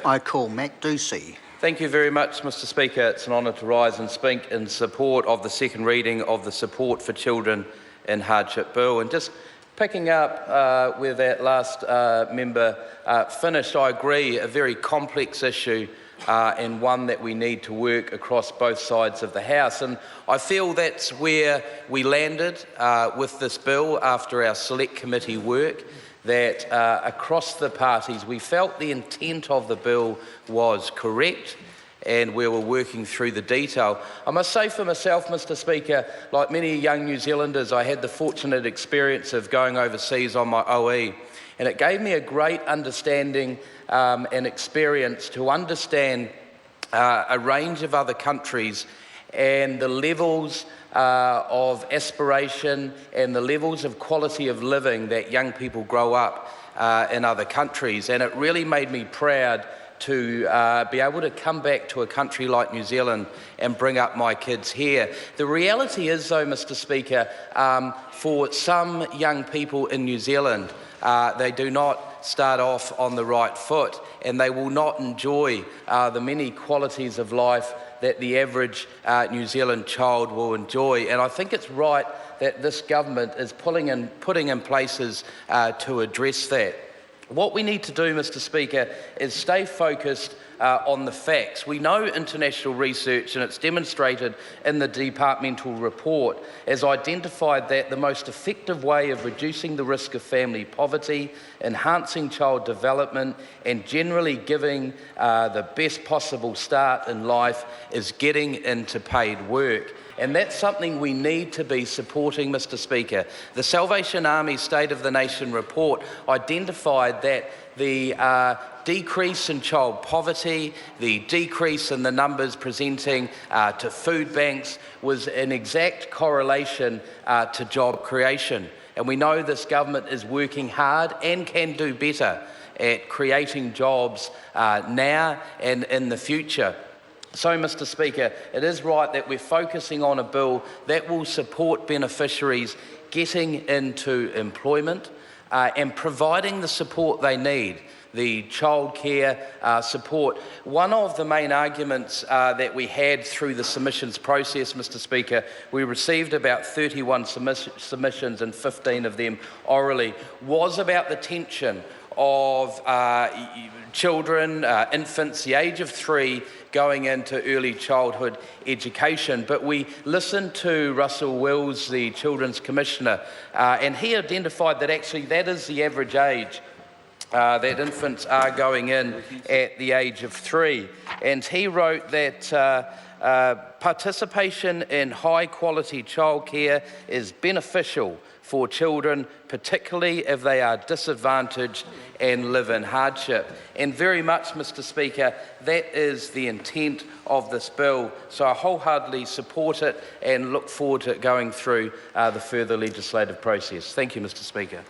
I call Matt Ducey. Thank you very much, Mr Speaker. It's an honour to rise and speak in support of the second reading of the Support for Children in Hardship Bill. And just picking up where that last member finished, I agree, a very complex issue and one that we need to work across both sides of the House. And I feel that's where we landed with this bill after our select committee work, that across the parties we felt the intent of the bill was correct and we were working through the detail. I must say for myself, Mr Speaker, like many young New Zealanders, I had the fortunate experience of going overseas on my OE, and it gave me a great understanding and experience to understand a range of other countries and the levels of aspiration and the levels of quality of living that young people grow up in other countries. And it really made me proud to be able to come back to a country like New Zealand and bring up my kids here. The reality is, though, Mr Speaker, for some young people in New Zealand, they do not start off on the right foot, and they will not enjoy the many qualities of life that the average New Zealand child will enjoy. And I think it's right that this government is putting in places to address that. What we need to do, Mr Speaker, is stay focused on the facts. We know international research, and it's demonstrated in the departmental report, has identified that the most effective way of reducing the risk of family poverty, enhancing child development, and generally giving the best possible start in life is getting into paid work. And that's something we need to be supporting, Mr Speaker. The Salvation Army State of the Nation report identified that the decrease in child poverty, the decrease in the numbers presenting to food banks was an exact correlation to job creation. And we know this government is working hard and can do better at creating jobs now and in the future. So, Mr Speaker, it is right that we're focusing on a bill that will support beneficiaries getting into employment and providing the support they need, the childcare support. One of the main arguments that we had through the submissions process, Mr Speaker, we received about 31 submissions and 15 of them orally, was about the tension of children, infants, the age of 3, going into early childhood education. But we listened to Russell Wills, the Children's Commissioner, and he identified that actually that is the average age that infants are going in at the age of 3. And he wrote that participation in high-quality childcare is beneficial for children, particularly if they are disadvantaged and live in hardship. And very much, Mr Speaker, that is the intent of this bill. So I wholeheartedly support it and look forward to it going through the further legislative process. Thank you, Mr Speaker.